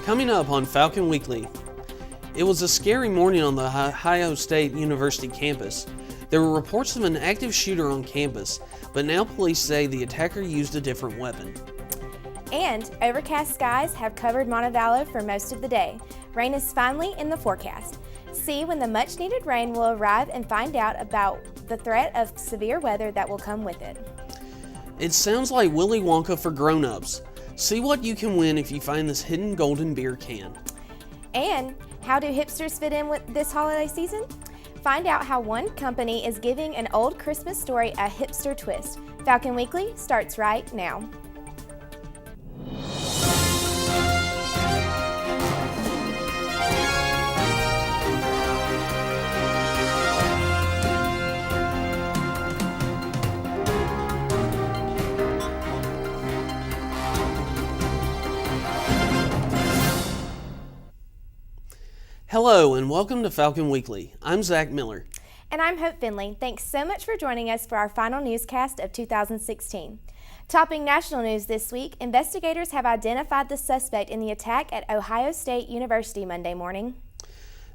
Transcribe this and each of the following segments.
Coming up on Falcon Weekly, it was a scary morning on the Ohio State University campus. There were reports of an active shooter on campus, but now police say the attacker used a different weapon. And overcast skies have covered Montevallo for most of the day. Rain is finally in the forecast. See when the much-needed rain will arrive and find out about the threat of severe weather that will come with it. It sounds like Willy Wonka for grown-ups. See what you can win if you find this hidden golden beer can. And how do hipsters fit in with this holiday season? Find out how one company is giving an old Christmas story a hipster twist. Falcon Weekly starts right now. Hello and welcome to Falcon Weekly. I'm Zach Miller. And I'm Hope Finley. Thanks so much for joining us for our final newscast of 2016. Topping national news this week, investigators have identified the suspect in the attack at Ohio State University Monday morning.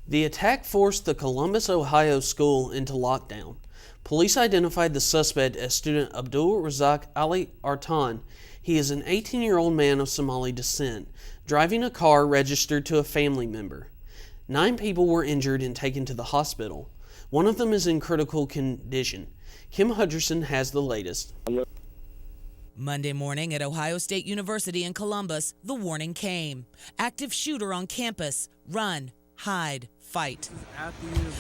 The attack forced the Columbus, Ohio school into lockdown. Police identified the suspect as student Abdul Razak Ali Artan. He is an 18-year-old man of Somali descent, driving a car registered to a family member. 9 people were injured and taken to the hospital. One of them is in critical condition. Kim Hutcherson has the latest. Monday morning at Ohio State University in Columbus, the warning came. Active shooter on campus. Run, hide, fight.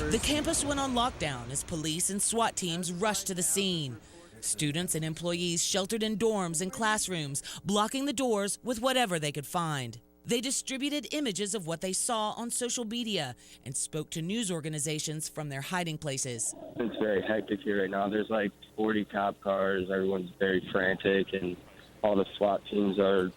The campus went on lockdown as police and SWAT teams rushed to the scene. Students and employees sheltered in dorms and classrooms, blocking the doors with whatever they could find. They distributed images of what they saw on social media and spoke to news organizations from their hiding places. It's very hectic here right now. There's like 40 cop cars. Everyone's very frantic, and all the SWAT teams are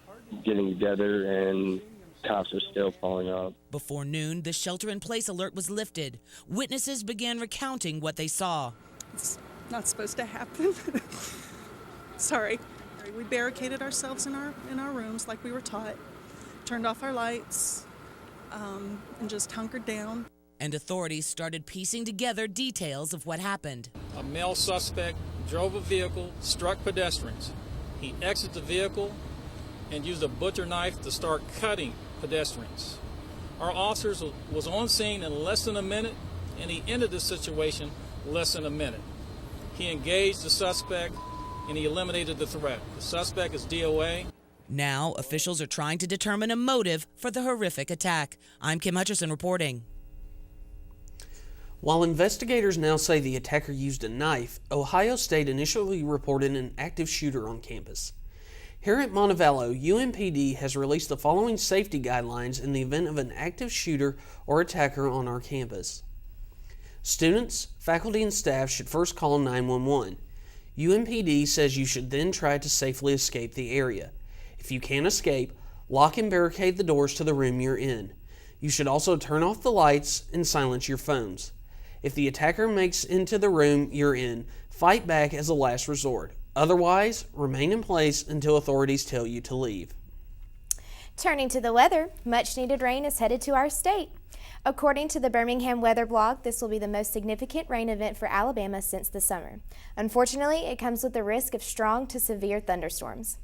getting together, and cops are still pulling up. Before noon, the shelter-in-place alert was lifted. Witnesses began recounting what they saw. It's not supposed to happen. Sorry. We barricaded ourselves in our rooms like we were taught. Turned off our lights, and just hunkered down. And authorities started piecing together details of what happened. A male suspect drove a vehicle, struck pedestrians. He exited the vehicle and used a butcher knife to start cutting pedestrians. Our officers was on scene in less than a minute, and he ended the situation less than a minute. He engaged the suspect, and he eliminated the threat. The suspect is DOA. Now, officials are trying to determine a motive for the horrific attack. I'm Kim Hutcherson reporting. While investigators now say the attacker used a knife, Ohio State initially reported an active shooter on campus. Here at Montevallo, UMPD has released the following safety guidelines in the event of an active shooter or attacker on our campus. Students, faculty, and staff should first call 911. UMPD says you should then try to safely escape the area. If you can't escape, lock and barricade the doors to the room you're in. You should also turn off the lights and silence your phones. If the attacker makes into the room you're in, fight back as a last resort. Otherwise, remain in place until authorities tell you to leave. Turning to the weather, much-needed rain is headed to our state. According to the Birmingham Weather blog, this will be the most significant rain event for Alabama since the summer. Unfortunately, it comes with the risk of strong to severe thunderstorms.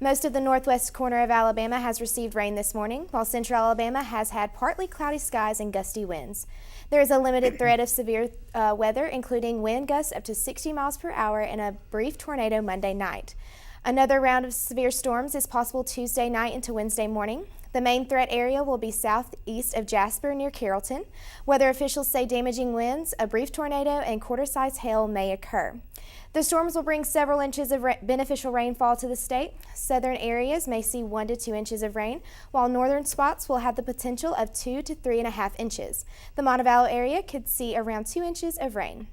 Most of the northwest corner of Alabama has received rain this morning, while central Alabama has had partly cloudy skies and gusty winds. There is a limited threat of severe weather, including wind gusts up to 60 miles per hour and a brief tornado Monday night. Another round of severe storms is possible Tuesday night into Wednesday morning. The main threat area will be southeast of Jasper near Carrollton. Weather officials say damaging winds, a brief tornado, and quarter-size hail may occur. The storms will bring several inches of beneficial rainfall to the state. Southern areas may see 1 to 2 inches of rain, while northern spots will have the potential of 2 to 3.5 inches. The Montevallo area could see around 2 inches of rain.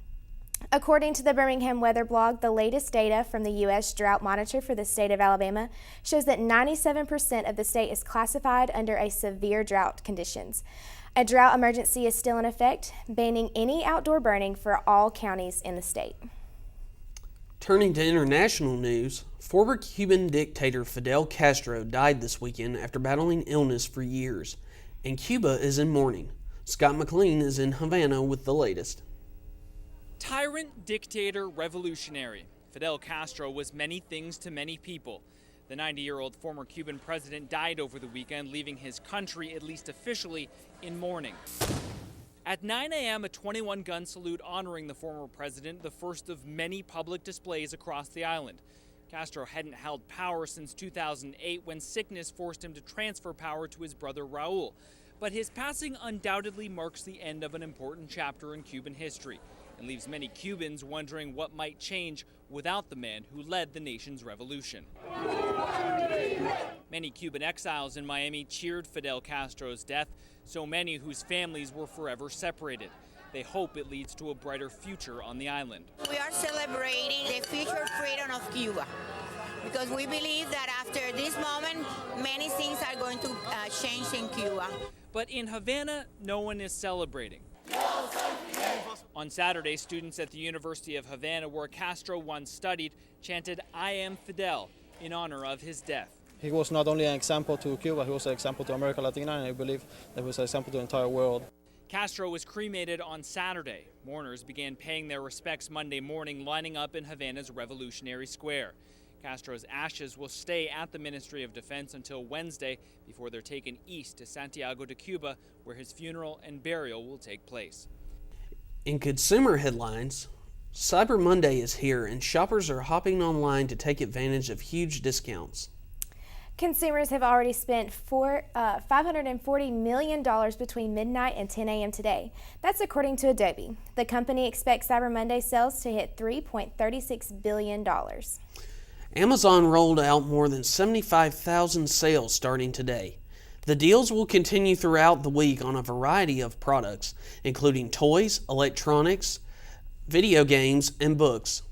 According to the Birmingham Weather blog, the latest data from the U.S. Drought Monitor for the state of Alabama shows that 97% of the state is classified under a severe drought conditions. A drought emergency is still in effect, banning any outdoor burning for all counties in the state. Turning to international news, former Cuban dictator Fidel Castro died this weekend after battling illness for years, and Cuba is in mourning. Scott McLean is in Havana with the latest. Tyrant, dictator, revolutionary. Fidel Castro was many things to many people. The 90-year-old former Cuban president died over the weekend, leaving his country, at least officially, in mourning. At 9 a.m., a 21-gun salute honoring the former president, the first of many public displays across the island. Castro hadn't held power since 2008 when sickness forced him to transfer power to his brother Raul. But his passing undoubtedly marks the end of an important chapter in Cuban history and leaves many Cubans wondering what might change without the man who led the nation's revolution. Many Cuban exiles in Miami cheered Fidel Castro's death, so many whose families were forever separated. They hope it leads to a brighter future on the island. We are celebrating the future freedom of Cuba because we believe that after this moment, many things are going to change in Cuba. But in Havana, no one is celebrating. On Saturday, students at the University of Havana, where Castro once studied, chanted, "I am Fidel," in honor of his death. He was not only an example to Cuba, he was an example to America Latina, and I believe that he was an example to the entire world. Castro was cremated on Saturday. Mourners began paying their respects Monday morning, lining up in Havana's Revolutionary Square. Castro's ashes will stay at the Ministry of Defense until Wednesday before they're taken east to Santiago de Cuba, where his funeral and burial will take place. In consumer headlines, Cyber Monday is here and shoppers are hopping online to take advantage of huge discounts. Consumers have already spent $540 million between midnight and 10 a.m. today. That's according to Adobe. The company expects Cyber Monday sales to hit $3.36 billion. Amazon rolled out more than 75,000 sales starting today. The deals will continue throughout the week on a variety of products, including toys, electronics, video games, and books.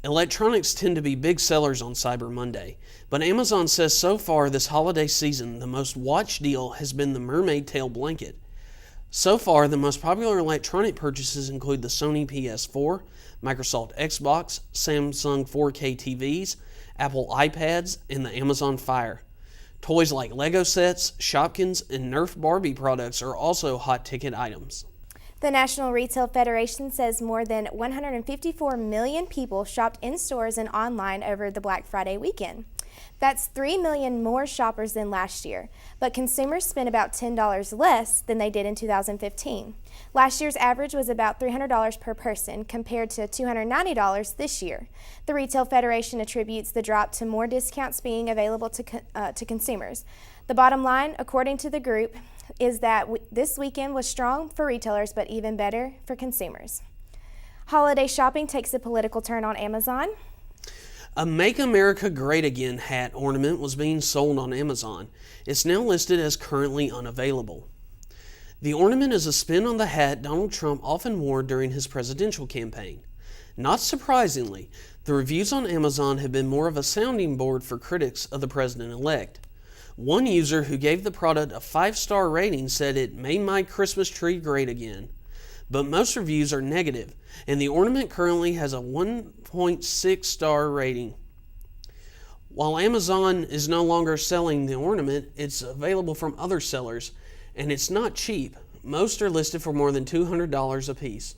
Electronics tend to be big sellers on Cyber Monday, but Amazon says so far this holiday season the most watched deal has been the Mermaid Tail blanket. So far, the most popular electronic purchases include the Sony PS4, Microsoft Xbox, Samsung 4K TVs, Apple iPads, and the Amazon Fire. Toys like Lego sets, Shopkins, and Nerf Barbie products are also hot ticket items. The National Retail Federation says more than 154 million people shopped in stores and online over the Black Friday weekend. That's 3 million more shoppers than last year, but consumers spent about $10 less than they did in 2015. Last year's average was about $300 per person compared to $290 this year. The Retail Federation attributes the drop to more discounts being available to consumers. The bottom line, according to the group, is that this weekend was strong for retailers, but even better for consumers. Holiday shopping takes a political turn on Amazon. A Make America Great Again hat ornament was being sold on Amazon. It's now listed as currently unavailable. The ornament is a spin on the hat Donald Trump often wore during his presidential campaign. Not surprisingly, the reviews on Amazon have been more of a sounding board for critics of the president-elect. One user who gave the product a 5-star rating said it made my Christmas tree great again. But most reviews are negative, and the ornament currently has a 1.6 star rating. While Amazon is no longer selling the ornament, it's available from other sellers, and it's not cheap. Most are listed for more than $200 a piece.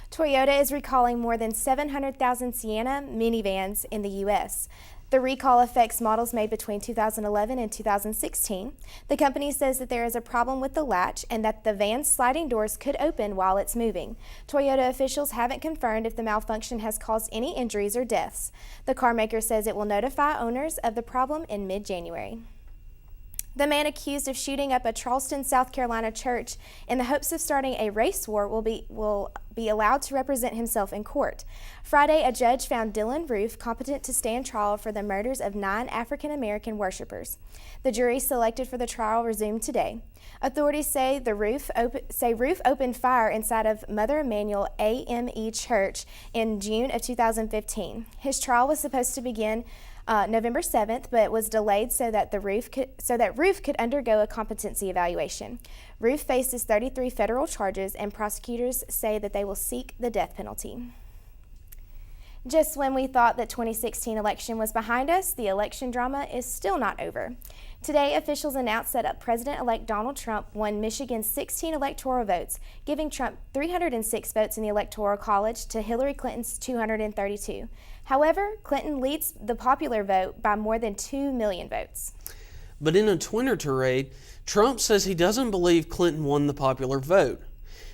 Toyota is recalling more than 700,000 Sienna minivans in the U.S. The recall affects models made between 2011 and 2016. The company says that there is a problem with the latch and that the van's sliding doors could open while it's moving. Toyota officials haven't confirmed if the malfunction has caused any injuries or deaths. The car maker says it will notify owners of the problem in mid-January. The man accused of shooting up a Charleston, South Carolina church in the hopes of starting a race war will be allowed to represent himself in court. Friday, a judge found Dylan Roof competent to stand trial for the murders of 9 African-American worshipers. The jury selected for the trial resumed today. Authorities say Roof opened fire inside of Mother Emanuel AME Church in June of 2015. His trial was supposed to begin November 7th, but was delayed so that Roof could undergo a competency evaluation. Roof faces 33 federal charges, and prosecutors say that they will seek the death penalty. Just when we thought the 2016 election was behind us, the election drama is still not over. Today, officials announced that President-elect Donald Trump won Michigan's 16 electoral votes, giving Trump 306 votes in the Electoral College to Hillary Clinton's 232. However, Clinton leads the popular vote by more than 2 million votes. But in a Twitter tirade, Trump says he doesn't believe Clinton won the popular vote.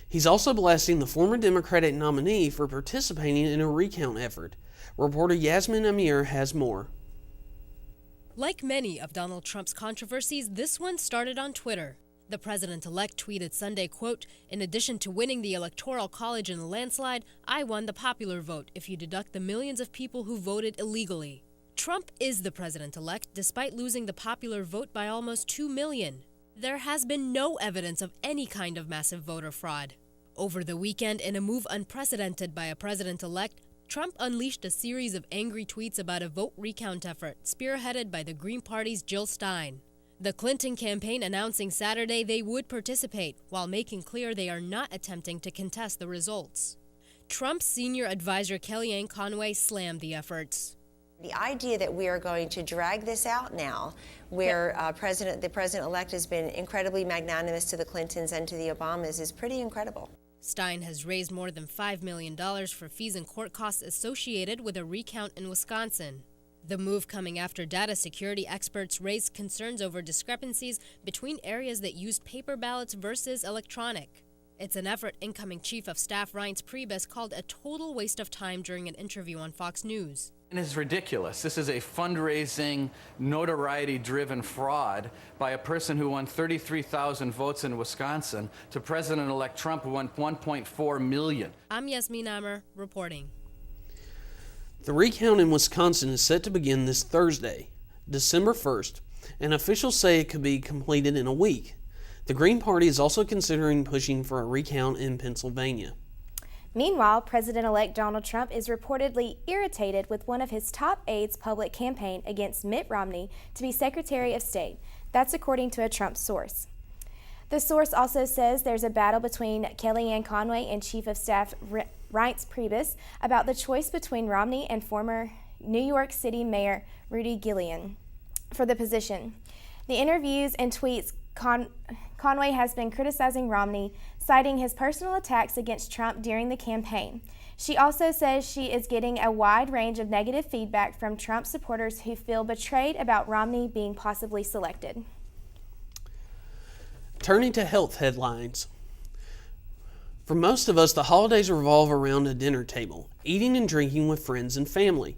He's also blasting the former Democratic nominee for participating in a recount effort. Reporter Yasmin Amir has more. Like many of Donald Trump's controversies, this one started on Twitter. The president-elect tweeted Sunday, quote, "In addition to winning the Electoral College in a landslide, I won the popular vote if you deduct the millions of people who voted illegally." Trump is the president-elect despite losing the popular vote by almost 2 million. There has been no evidence of any kind of massive voter fraud. Over the weekend, in a move unprecedented by a president-elect, Trump unleashed a series of angry tweets about a vote recount effort spearheaded by the Green Party's Jill Stein. The Clinton campaign announcing Saturday they would participate, while making clear they are not attempting to contest the results. Trump's senior advisor Kellyanne Conway slammed the efforts. The idea that we are going to drag this out now, where the president-elect has been incredibly magnanimous to the Clintons and to the Obamas, is pretty incredible. Stein has raised more than $5 million for fees and court costs associated with a recount in Wisconsin. The move coming after data security experts raised concerns over discrepancies between areas that used paper ballots versus electronic. It's an effort incoming Chief of Staff Reince Priebus called a total waste of time during an interview on Fox News. And it's ridiculous. This is a fundraising, notoriety-driven fraud by a person who won 33,000 votes in Wisconsin to President-elect Trump, who won 1.4 million. I'm Yasmin Amer, reporting. The recount in Wisconsin is set to begin this Thursday, December 1st, and officials say it could be completed in a week. The Green Party is also considering pushing for a recount in Pennsylvania. Meanwhile, President-elect Donald Trump is reportedly irritated with one of his top aides' public campaign against Mitt Romney to be Secretary of State. That's according to a Trump source. The source also says there's a battle between Kellyanne Conway and Chief of Staff Reince Priebus about the choice between Romney and former New York City Mayor Rudy Giuliani for the position. The interviews and tweets Conway has been criticizing Romney, citing his personal attacks against Trump during the campaign. She also says she is getting a wide range of negative feedback from Trump supporters who feel betrayed about Romney being possibly selected. Turning to health headlines. For most of us, the holidays revolve around a dinner table, eating and drinking with friends and family.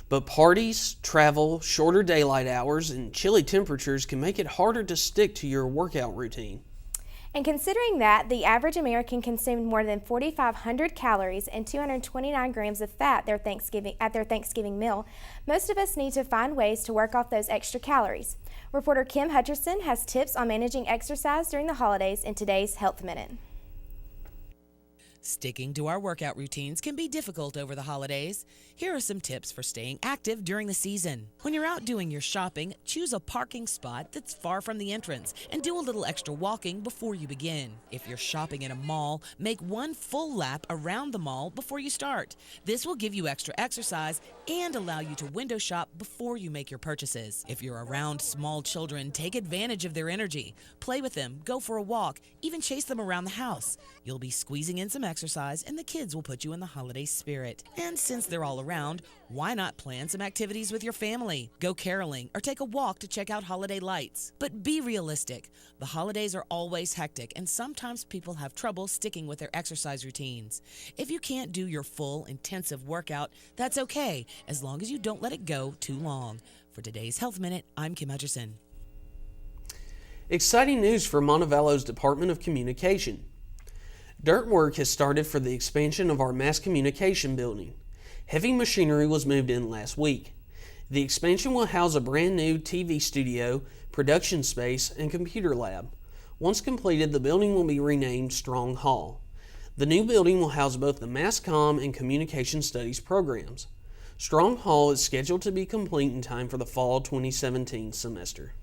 But parties, travel, shorter daylight hours, and chilly temperatures can make it harder to stick to your workout routine. And considering that the average American consumed more than 4,500 calories and 229 grams of fat at their Thanksgiving meal, most of us need to find ways to work off those extra calories. Reporter Kim Hutcherson has tips on managing exercise during the holidays in today's Health Minute. Sticking to our workout routines can be difficult over the holidays. Here are some tips for staying active during the season. When you're out doing your shopping, choose a parking spot that's far from the entrance and do a little extra walking before you begin. If you're shopping in a mall, make one full lap around the mall before you start. This will give you extra exercise and allow you to window shop before you make your purchases. If you're around small children, take advantage of their energy. Play with them, go for a walk, even chase them around the house. You'll be squeezing in some exercise and the kids will put you in the holiday spirit. And since they're all around, why not plan some activities with your family? Go caroling or take a walk to check out holiday lights. But be realistic. The holidays are always hectic and sometimes people have trouble sticking with their exercise routines. If you can't do your full, intensive workout, that's okay, as long as you don't let it go too long. For today's Health Minute, I'm Kim Hutcherson. Exciting news for Montevallo's Department of Communication. Dirt work has started for the expansion of our mass communication building. Heavy machinery was moved in last week. The expansion will house a brand new TV studio, production space, and computer lab. Once completed, the building will be renamed Strong Hall. The new building will house both the Mass Comm and Communication Studies programs. Strong Hall is scheduled to be complete in time for the fall 2017 semester.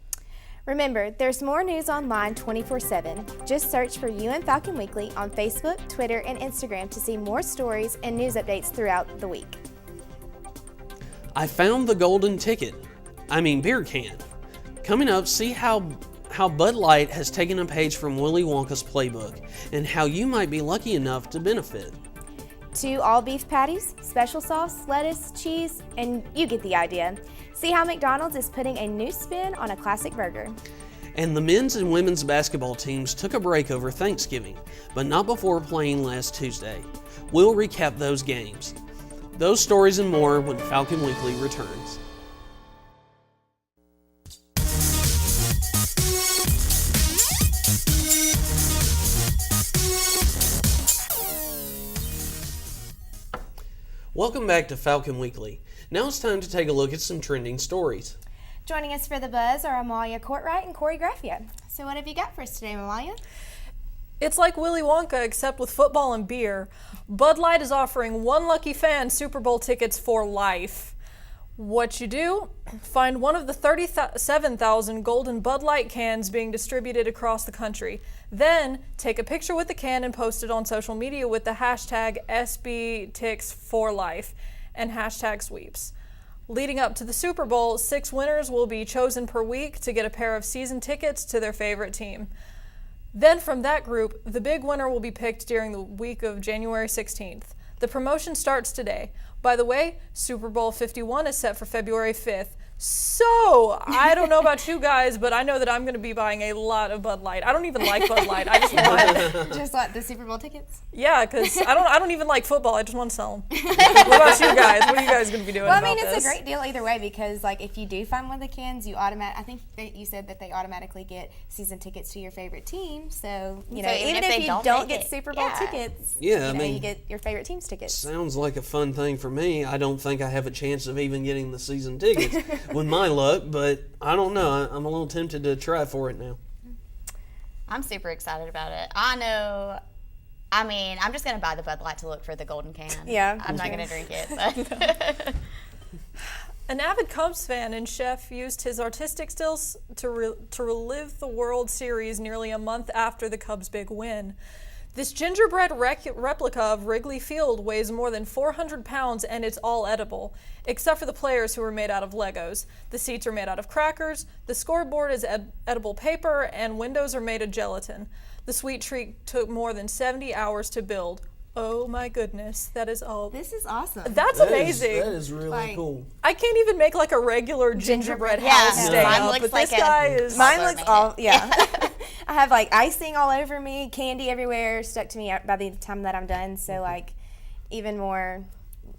Remember, there's more news online 24/7. Just search for Falcon Weekly on Facebook, Twitter, and Instagram to see more stories and news updates throughout the week. I found the golden ticket. Beer can. Coming up, see how Bud Light has taken a page from Willy Wonka's playbook and how you might be lucky enough to benefit. 2 all-beef patties, special sauce, lettuce, cheese, and you get the idea. See how McDonald's is putting a new spin on a classic burger. And the men's and women's basketball teams took a break over Thanksgiving, but not before playing last Tuesday. We'll recap those games. Those stories and more when Falcon Weekly returns. Welcome back to Falcon Weekly. Now it's time to take a look at some trending stories. Joining us for the buzz are Amalia Courtwright and Corey Graffia. So what have you got for us today, Amalia? It's like Willy Wonka, except with football and beer. Bud Light is offering one lucky fan Super Bowl tickets for life. What you do? Find one of the 37,000 golden Bud Light cans being distributed across the country. Then take a picture with the can and post it on social media with the hashtag SBTix4Life and hashtag sweeps. Leading up to the Super Bowl, 6 winners will be chosen per week to get a pair of season tickets to their favorite team. Then from that group, the big winner will be picked during the week of January 16th. The promotion starts today. By the way, Super Bowl 51 is set for February 5th. So, I don't know about you guys, but I know that I'm going to be buying a lot of Bud Light. I don't even like Bud Light. I just want Just like the Super Bowl tickets? Yeah, because I don't even like football. I just want to sell them. What about you guys? What are you guys going to be doing about this? It's a great deal either way because, like, if you do find one of the cans, I think that you said that they automatically get season tickets to your favorite team. So, even if you don't get Super Bowl tickets, you get your favorite team's tickets. Sounds like a fun thing for me. I don't think I have a chance of even getting the season tickets with my luck, but I don't know. I'm a little tempted to try for it now. I'm super excited about it. I'm just going to buy the Bud Light to look for the golden can. Yeah. I'm not going to drink it. But. An avid Cubs fan and chef used his artistic skills to relive the World Series nearly a month after the Cubs' big win. This gingerbread replica of Wrigley Field weighs more than 400 pounds and it's all edible, except for the players who are made out of Legos. The seats are made out of crackers, the scoreboard is edible paper, and windows are made of gelatin. The sweet treat took more than 70 hours to build. Oh my goodness, that is all. This is awesome. That's amazing. That is really cool. I can't even make like a regular gingerbread house stay up, but this guy is. Mine looks all, I have like icing all over me, candy everywhere, stuck to me by the time that I'm done. So like, even more,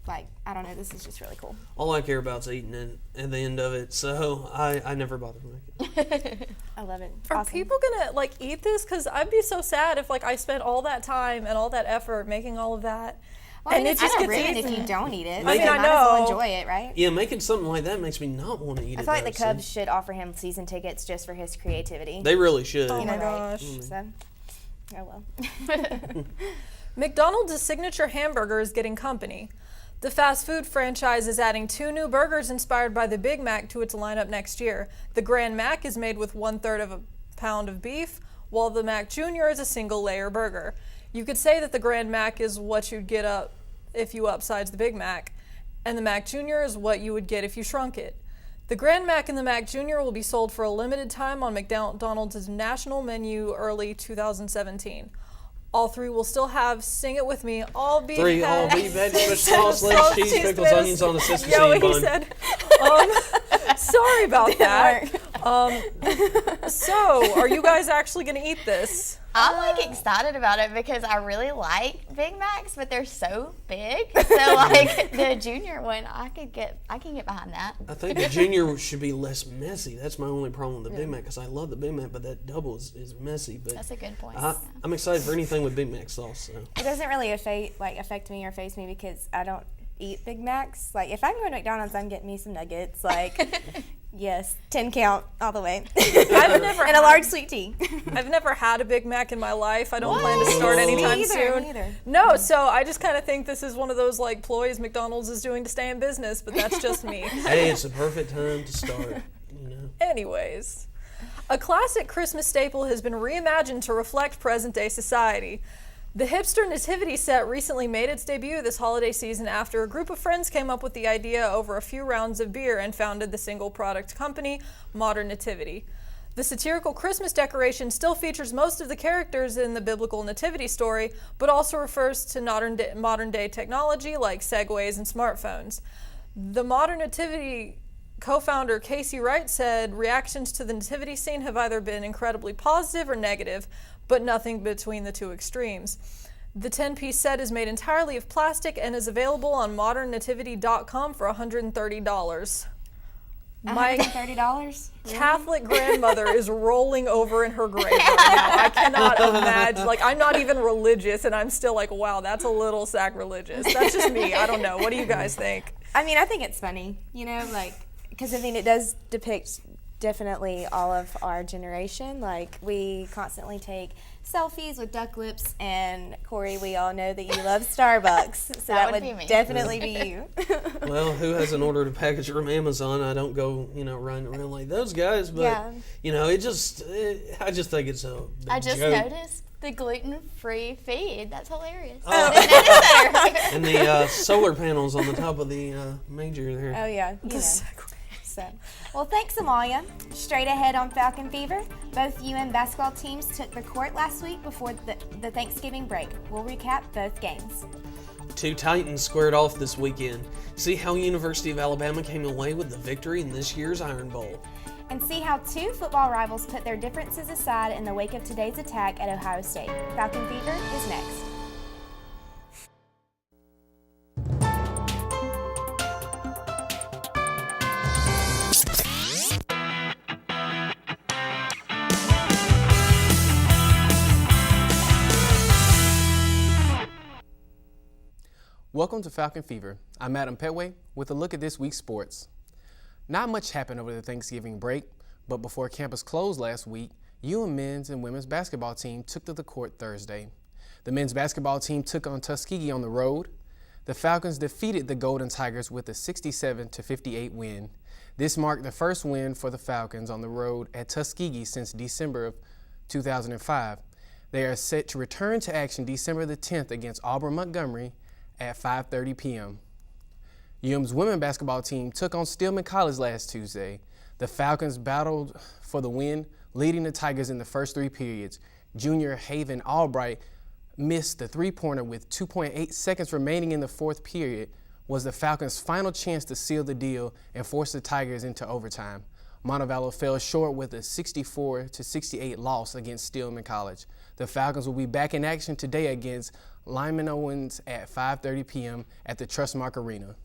like, I don't know, this is just really cool. All I care about is eating it at the end of it, so I never bother to make it. I love it. Are people gonna like eat this? Because I'd be so sad if like I spent all that time and all that effort making all of that. Well, and it just gets eaten if you don't eat it. I mean, I know. Might as well enjoy it, right? Yeah, making something like that makes me not want to eat it. I feel like the Cubs should offer him season tickets just for his creativity. They really should. Oh my gosh. So, oh well. McDonald's signature hamburger is getting company. The fast food franchise is adding 2 new burgers inspired by the Big Mac to its lineup next year. The Grand Mac is made with 1/3 of a pound of beef, while the Mac Jr. is a single-layer burger. You could say that the Grand Mac is what you'd get up if you upsize the Big Mac, and the Mac Jr. is what you would get if you shrunk it. The Grand Mac and the Mac Jr. will be sold for a limited time on McDonald's national menu early 2017. All 3 will still have Sing It With Me, all beef head. All beef head, sauce, lettuce, cheese, pickles, onions on the sesame seed bun. He said. Sorry about that. So, are you guys actually going to eat this? I'm like excited about it because I really like Big Macs, but they're so big. So like the junior one, I can get behind that. I think the junior should be less messy. That's my only problem with the Big Mac because I love the Big Mac, but that double is messy. But that's a good point. I'm excited for anything with Big Mac sauce. So. It doesn't really affect me or faze me because I don't eat Big Macs. Like if I'm going to McDonald's, I'm getting me some nuggets. Like. Yes, 10 count all the way. And a large sweet tea. I've never had a Big Mac in my life. I don't plan to start anytime soon. Me either. No, so I just kind of think this is one of those like ploys McDonald's is doing to stay in business, but that's just me. Hey, it's the perfect time to start. Anyways, a classic Christmas staple has been reimagined to reflect present-day society. The hipster nativity set recently made its debut this holiday season after a group of friends came up with the idea over a few rounds of beer and founded the single product company, Modern Nativity. The satirical Christmas decoration still features most of the characters in the biblical nativity story, but also refers to modern day technology like segways and smartphones. The Modern Nativity co-founder Casey Wright said reactions to the nativity scene have either been incredibly positive or negative, but nothing between the two extremes. The 10-piece set is made entirely of plastic and is available on modernnativity.com for $130. My $130? Catholic grandmother is rolling over in her grave right now. I cannot imagine. Like, I'm not even religious, and I'm still like, wow, that's a little sacrilegious. That's just me. I don't know. What do you guys think? I mean, I think it's funny, because I mean, it does depict definitely all of our generation. Like, we constantly take selfies with duck lips, and Corey, we all know that you love Starbucks, so that would be me. definitely be you. Well, who hasn't ordered a package from Amazon? I don't go, running around like those guys, but I just think it's a big I just joke. noticed the gluten-free feed. That's hilarious. And the solar panels on the top of the manger there. Oh yeah, So, well, thanks, Amalia. Straight ahead on Falcon Fever, both UM basketball teams took the court last week before the Thanksgiving break. We'll recap both games. 2 Titans squared off this weekend. See how University of Alabama came away with the victory in this year's Iron Bowl. And see how 2 football rivals put their differences aside in the wake of today's attack at Ohio State. Falcon Fever is next. Welcome to Falcon Fever. I'm Adam Petway with a look at this week's sports. Not much happened over the Thanksgiving break, but before campus closed last week, UM men's and women's basketball team took to the court Thursday. The men's basketball team took on Tuskegee on the road. The Falcons defeated the Golden Tigers with a 67-58 win. This marked the first win for the Falcons on the road at Tuskegee since December of 2005. They are set to return to action December the 10th against Auburn Montgomery at 5:30 p.m. UM's women's basketball team took on Stillman College last Tuesday. The Falcons battled for the win, leading the Tigers in the first 3 periods. Junior Haven Albright missed the three-pointer with 2.8 seconds remaining in the 4th period, was the Falcons' final chance to seal the deal and force the Tigers into overtime. Montevallo fell short with a 64-68 loss against Stillman College. The Falcons will be back in action today against Lyman Owens at 5:30 p.m. at the Trustmark Arena.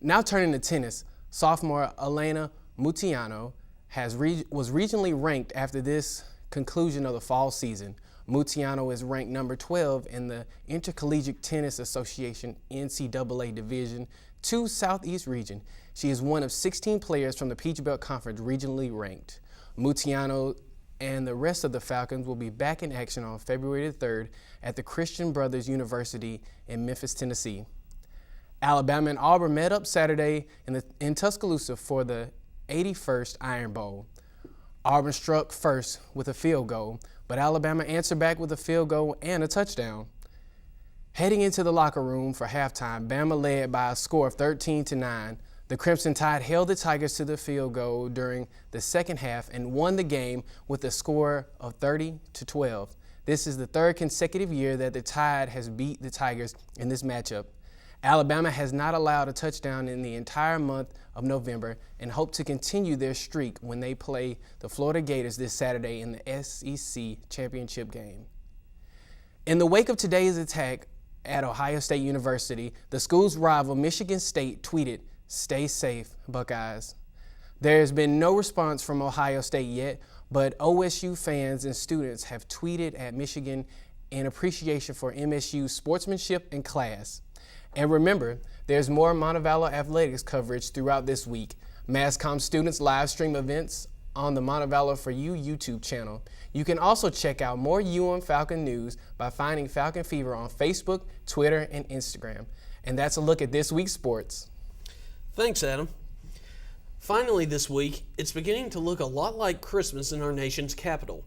Now turning to tennis, sophomore Elena Mutiano was regionally ranked after this conclusion of the fall season. Mutiano is ranked number 12 in the Intercollegiate Tennis Association NCAA Division II Southeast region. She is one of 16 players from the Peach Belt Conference regionally ranked. Mutiano and the rest of the Falcons will be back in action on February 3rd at the Christian Brothers University in Memphis, Tennessee. Alabama and Auburn met up Saturday in Tuscaloosa for the 81st Iron Bowl. Auburn struck first with a field goal, but Alabama answered back with a field goal and a touchdown. Heading into the locker room for halftime, Bama led by a score of 13-9. The Crimson Tide held the Tigers to the field goal during the second half and won the game with a score of 30-12. This is the 3rd consecutive year that the Tide has beat the Tigers in this matchup. Alabama has not allowed a touchdown in the entire month of November and hope to continue their streak when they play the Florida Gators this Saturday in the SEC championship game. In the wake of today's attack at Ohio State University, the school's rival Michigan State tweeted, "Stay safe, Buckeyes." There has been no response from Ohio State yet, but OSU fans and students have tweeted at Michigan in appreciation for MSU's sportsmanship and class. And remember, there's more Montevallo athletics coverage throughout this week. MassCom students live stream events on the Montevallo For You YouTube channel. You can also check out more Falcon news by finding Falcon Fever on Facebook, Twitter, and Instagram. And that's a look at this week's sports. Thanks, Adam. Finally this week, it's beginning to look a lot like Christmas in our nation's capital.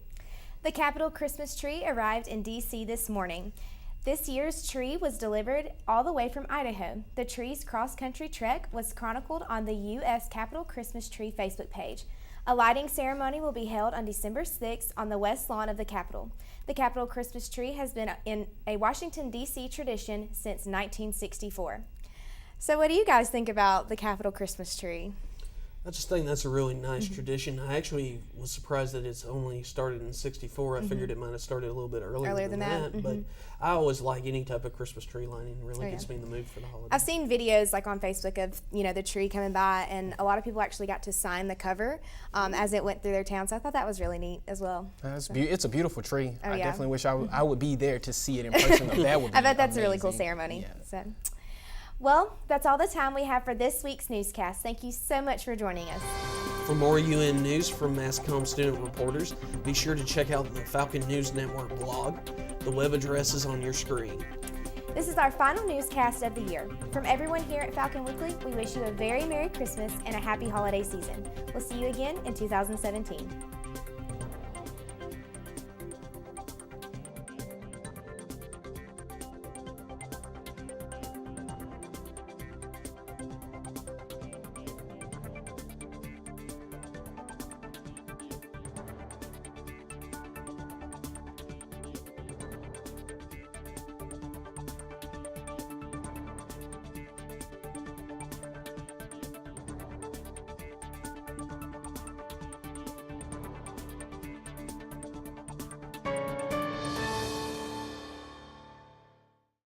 The Capitol Christmas tree arrived in D.C. this morning. This year's tree was delivered all the way from Idaho. The tree's cross-country trek was chronicled on the U.S. Capitol Christmas Tree Facebook page. A lighting ceremony will be held on December 6th on the west lawn of the Capitol. The Capitol Christmas tree has been in a Washington, D.C. tradition since 1964. So what do you guys think about the Capitol Christmas tree? I just think that's a really nice tradition. I actually was surprised that it's only started in '64. I figured it might have started a little bit earlier than that. But I always like any type of Christmas tree lighting. It really gets me in the mood for the holiday. I've seen videos like on Facebook of the tree coming by, and a lot of people actually got to sign the cover as it went through their town. So I thought that was really neat as well. It's a beautiful tree. Oh, I yeah. definitely wish I would be there to see it in person. That would be I bet that's amazing. a really cool ceremony. Yeah. So. Well, that's all the time we have for this week's newscast. Thank you so much for joining us. For more UN news from MassCom student reporters, be sure to check out the Falcon News Network blog. The web address is on your screen. This is our final newscast of the year. From everyone here at Falcon Weekly, we wish you a very Merry Christmas and a happy holiday season. We'll see you again in 2017.